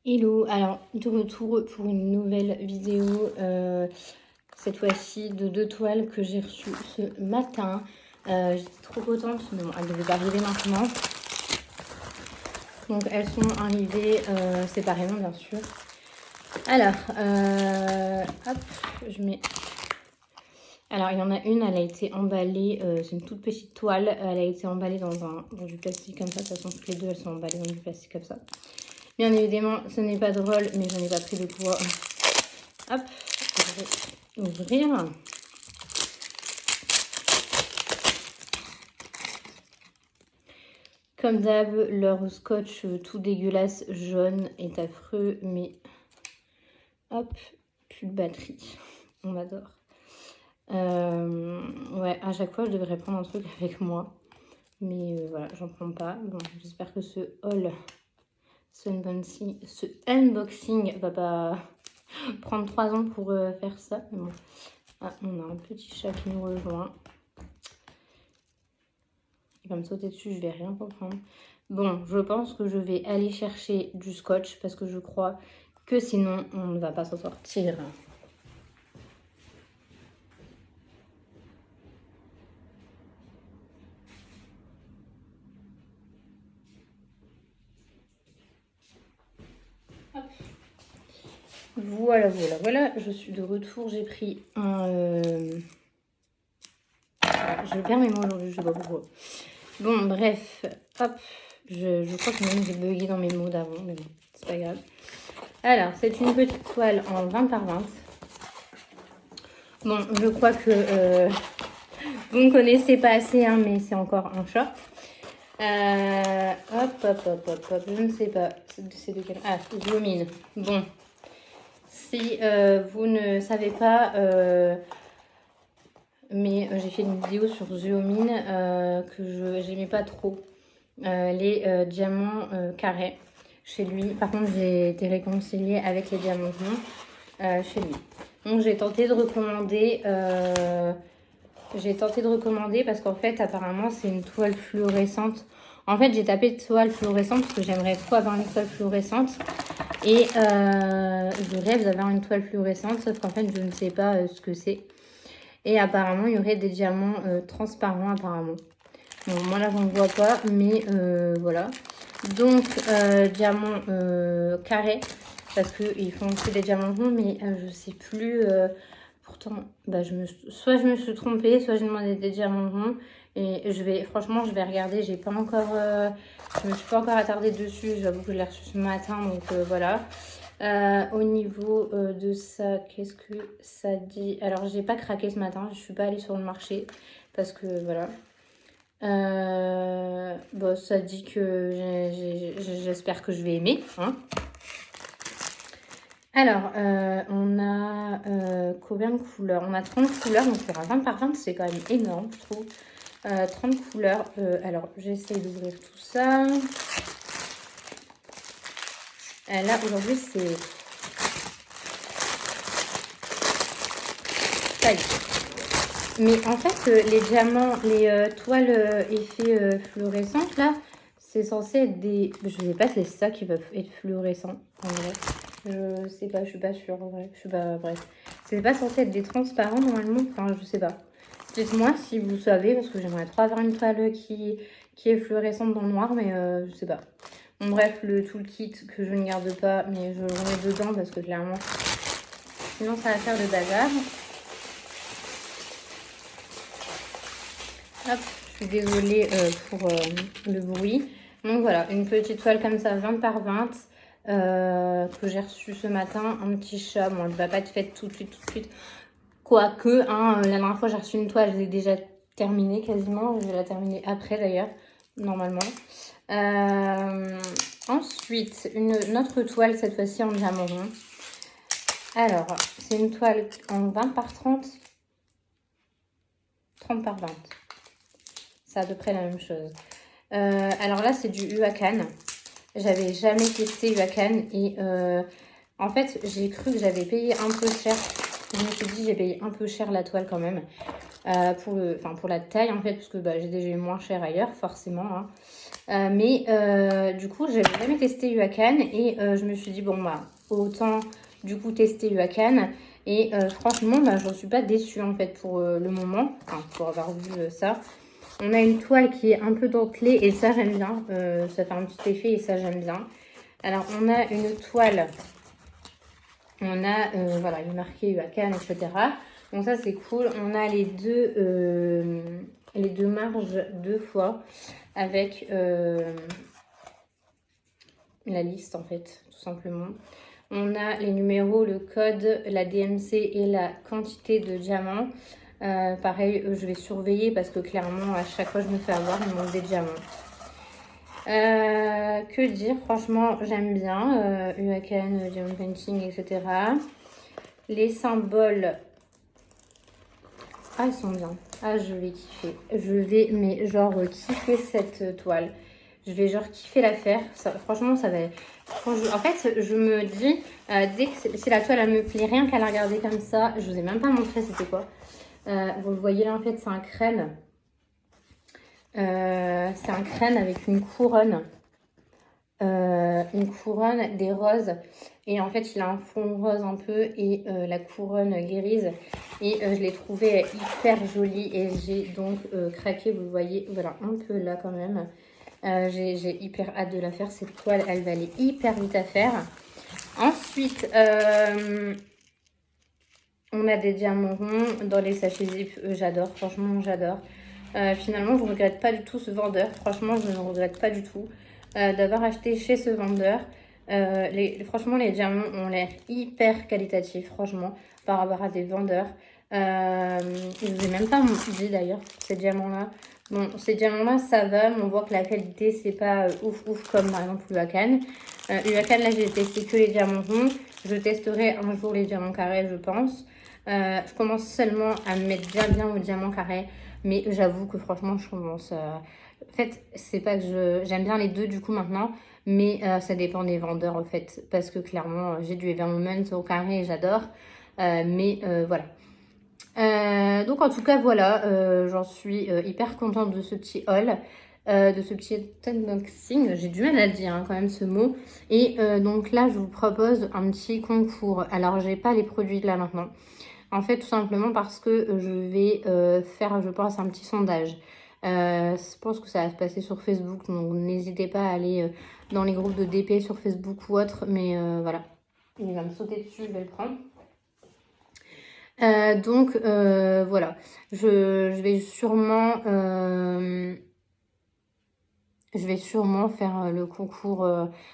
Hello, alors de retour pour une nouvelle vidéo, cette fois-ci de 2 toiles que j'ai reçues ce matin. J'étais trop contente, mais bon, elles devaient pas arriver maintenant. Donc elles sont arrivées séparément bien sûr. Alors, hop, je mets... Alors il y en a une, elle a été emballée, c'est une toute petite toile, elle a été emballée dans du plastique comme ça. De toute façon toutes les deux elles sont emballées dans du plastique comme ça. Bien évidemment, ce n'est pas drôle, mais je n'ai pas pris de poids. Hop, je vais ouvrir. Comme d'hab, leur scotch tout dégueulasse, jaune, est affreux, mais hop, plus de batterie. On adore. Ouais, à chaque fois, je devrais prendre un truc avec moi. Mais voilà, j'en prends pas. Bon, j'espère que ce haul, ce unboxing va pas prendre 3 ans pour faire ça. Mais bon. Ah, on a un petit chat qui nous rejoint. Il va me sauter dessus, je vais rien comprendre. Bon, je pense que je vais aller chercher du scotch parce que je crois que sinon on ne va pas s'en sortir. Hop. Voilà, voilà, voilà. Je suis de retour. J'ai pris un... Je perds mes mots aujourd'hui, je sais pas pourquoi. Bon, bref. Hop. Je crois que même j'ai bugué dans mes mots d'avant, mais bon, c'est pas grave. Alors, c'est une petite toile en 20 par 20. Bon, je crois que vous ne connaissez pas assez, hein, mais c'est encore un chat. Hop, je ne sais pas. C'est de quel... Ah, zoom in. Bon. Si vous ne savez pas, mais j'ai fait une vidéo sur zoom in que j'aimais pas trop. Les diamants carrés chez lui. Par contre, j'ai été réconciliée avec les diamants ronds chez lui. Donc, j'ai tenté de recommander... parce qu'en fait, apparemment, c'est une toile fluorescente. En fait, j'ai tapé toile fluorescente parce que j'aimerais trop avoir une toile fluorescente. Et je rêve d'avoir une toile fluorescente, sauf qu'en fait, je ne sais pas ce que c'est. Et apparemment, il y aurait des diamants transparents, apparemment. Bon, moi, là, j'en vois pas, mais voilà. Donc, diamants carrés, parce qu'ils font aussi des diamants ronds, mais je sais plus... Pourtant, bah, soit je me suis trompée, soit j'ai demandé des diamants ronds. Et franchement, je vais regarder. Je me suis pas encore attardée dessus. J'avoue que je l'ai reçu ce matin, donc voilà. Au niveau de ça, qu'est-ce que ça dit? Alors, j'ai pas craqué ce matin. Je suis pas allée sur le marché parce que voilà. Bon, ça dit que j'espère que je vais aimer, hein. Alors, on a combien de couleurs? On a 30 couleurs, donc il y aura 20 par 20, c'est quand même énorme, je trouve. 30 couleurs. Alors, j'essaie d'ouvrir tout ça. Là, aujourd'hui, c'est... Ça y est. Mais en fait, les diamants, les toiles effets fluorescentes, là, c'est censé être des... Je sais pas si c'est ça qui va être fluorescent, en vrai. Je sais pas, je suis pas sûre en vrai. Je suis pas... Bref. C'est pas censé être des transparents normalement. Enfin, je sais pas. Dites-moi si vous savez, parce que j'aimerais trop avoir une toile qui est fluorescente dans le noir, mais je sais pas. Bon, bref, le toolkit que je ne garde pas, mais je le remets dedans parce que clairement, sinon ça va faire le bazar. Hop, je suis désolée pour le bruit. Donc voilà, une petite toile comme ça, 20 par 20. Que j'ai reçu ce matin, un petit chat. Bon, elle ne va pas être faite tout de suite. Quoique, hein, la dernière fois j'ai reçu une toile, je l'ai déjà terminée quasiment. Je vais la terminer après d'ailleurs, normalement. Ensuite, une autre toile, cette fois-ci en diamant rond. Alors, c'est une toile en 20 par 30. 30 par 20. C'est à peu près la même chose. Alors là, c'est du Huacan. J'avais jamais testé Huacan et en fait, j'ai cru que j'avais payé un peu cher. Je me suis dit, j'ai payé un peu cher la toile quand même. Pour la taille en fait, parce que bah, j'ai déjà eu moins cher ailleurs, forcément. Hein. Du coup, j'avais jamais testé Yuakan et je me suis dit, bon, bah, autant du coup tester Yuakan. Et franchement, bah, je ne suis pas déçue en fait pour le moment, enfin, pour avoir vu ça. On a une toile qui est un peu dentelée et ça, j'aime bien. Ça fait un petit effet et ça, j'aime bien. Alors, on a une toile, on a, voilà, il est marqué Yuakan, etc. Donc ça, c'est cool. On a les deux marges deux fois avec la liste en fait, tout simplement. On a les numéros, le code, la DMC et la quantité de diamants. Pareil, je vais surveiller parce que clairement, à chaque fois, je me fais avoir, il manque des diamants. Que dire, franchement, j'aime bien. Yuakan, Diamond Painting, etc. Les symboles. Ah, ils sont bien. Ah, je vais kiffer. Je vais, mais genre, kiffer cette toile. Je vais genre kiffer la faire. Ça, franchement, ça va. En fait, je me dis, dès que si la toile elle me plaît, rien qu'à la regarder comme ça, je vous ai même pas montré c'était quoi. Vous le voyez là, en fait, c'est un crâne. C'est un crâne avec une couronne. Des roses. Et en fait, il a un fond rose un peu et la couronne grise. Et je l'ai trouvé hyper jolie et j'ai donc craqué, vous le voyez, voilà, un peu là quand même. J'ai hyper hâte de la faire. Cette toile, elle va aller hyper vite à faire. Ensuite, on a des diamants ronds dans les sachets zip. J'adore, franchement, j'adore. Finalement, je ne regrette pas du tout ce vendeur. Franchement, je ne regrette pas du tout d'avoir acheté chez ce vendeur. Franchement, les diamants ont l'air hyper qualitatifs, franchement, par rapport à des vendeurs. Je ne vous ai même pas dit d'ailleurs, ces diamants-là. Bon, ces diamants-là, ça va, mais on voit que la qualité, c'est pas ouf comme par exemple Yuakan. Yuakan, là, j'ai testé que les diamants ronds. Je testerai un jour les diamants carrés, je pense. Je commence seulement à me mettre bien aux diamants carrés. Mais j'avoue que franchement, je commence... En fait, c'est pas que j'aime bien les deux du coup maintenant. Mais ça dépend des vendeurs en fait. Parce que clairement, j'ai du Evermoment au carré et j'adore. Voilà. Donc en tout cas voilà, j'en suis hyper contente de ce petit haul, de ce petit unboxing. J'ai du mal à le dire quand même ce mot. Et donc là je vous propose un petit concours. Alors j'ai pas les produits là maintenant. En fait tout simplement parce que je vais faire je pense un petit sondage. Je pense que ça va se passer sur Facebook. Donc n'hésitez pas à aller dans les groupes de DP sur Facebook ou autre. Mais voilà, il va me sauter dessus, je vais le prendre. Voilà, je vais sûrement faire le concours,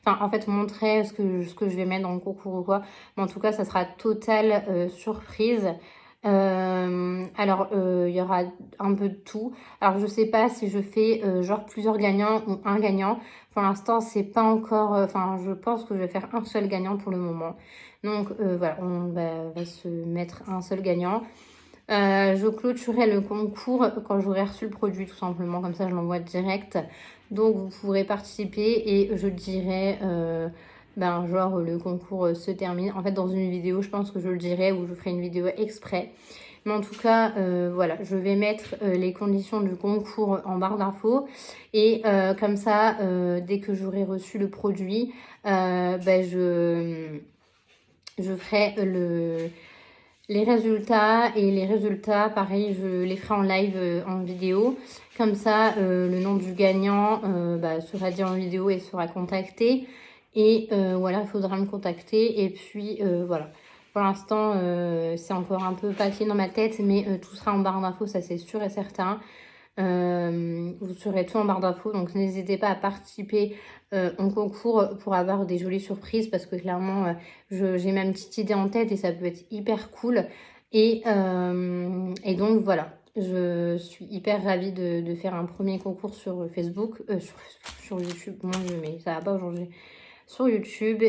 enfin en fait montrer ce que je vais mettre dans le concours ou quoi, mais en tout cas ça sera totale surprise. Il y aura un peu de tout. Alors je sais pas si je fais genre plusieurs gagnants ou un gagnant. Pour l'instant c'est pas encore, enfin je pense que je vais faire un seul gagnant pour le moment. Donc voilà, on va se mettre un seul gagnant. Je clôturerai le concours quand j'aurai reçu le produit tout simplement, comme ça je l'envoie direct. Donc vous pourrez participer et je dirai, genre le concours se termine. En fait dans une vidéo je pense que je le dirai ou je ferai une vidéo exprès. Mais en tout cas, voilà, je vais mettre les conditions du concours en barre d'infos. Et comme ça, dès que j'aurai reçu le produit, je ferai les résultats. Et les résultats, pareil, je les ferai en live, en vidéo. Comme ça, le nom du gagnant sera dit en vidéo et sera contacté. Et voilà, il faudra me contacter. Et puis, voilà. Pour l'instant, c'est encore un peu papier dans ma tête, mais tout sera en barre d'infos, ça c'est sûr et certain. Vous serez tout en barre d'infos, donc n'hésitez pas à participer au concours pour avoir des jolies surprises parce que clairement, j'ai ma petite idée en tête et ça peut être hyper cool. Et donc voilà, je suis hyper ravie de faire un premier concours sur Facebook, sur YouTube, mon Dieu, mais ça va pas aujourd'hui, sur YouTube.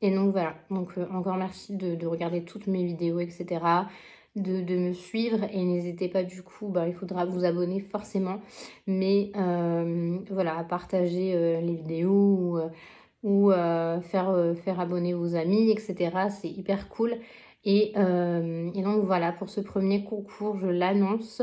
Et donc voilà, donc encore merci de regarder toutes mes vidéos, etc. De me suivre et n'hésitez pas du coup, il faudra vous abonner forcément. Mais voilà, à partager les vidéos ou faire abonner vos amis, etc. C'est hyper cool. Et donc voilà, pour ce premier concours, je l'annonce.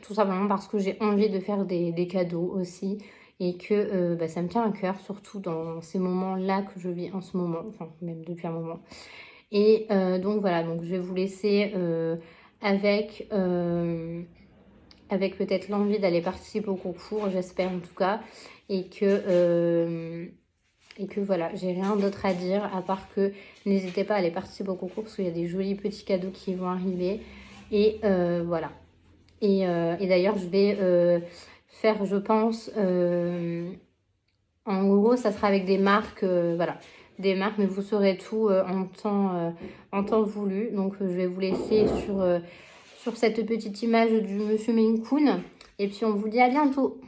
Tout simplement parce que j'ai envie de faire des cadeaux aussi et que ça me tient à cœur, surtout dans ces moments-là que je vis en ce moment, enfin même depuis un moment. Et donc voilà, donc je vais vous laisser avec, avec peut-être l'envie d'aller participer au concours, j'espère en tout cas, et que voilà, j'ai rien d'autre à dire à part que n'hésitez pas à aller participer au concours parce qu'il y a des jolis petits cadeaux qui vont arriver. Et voilà. Et d'ailleurs, je vais faire, je pense, en gros, ça sera avec des marques, voilà, des marques, mais vous saurez tout en temps voulu. Donc, je vais vous laisser sur cette petite image du Monsieur Maine Coon. Et puis, on vous dit à bientôt.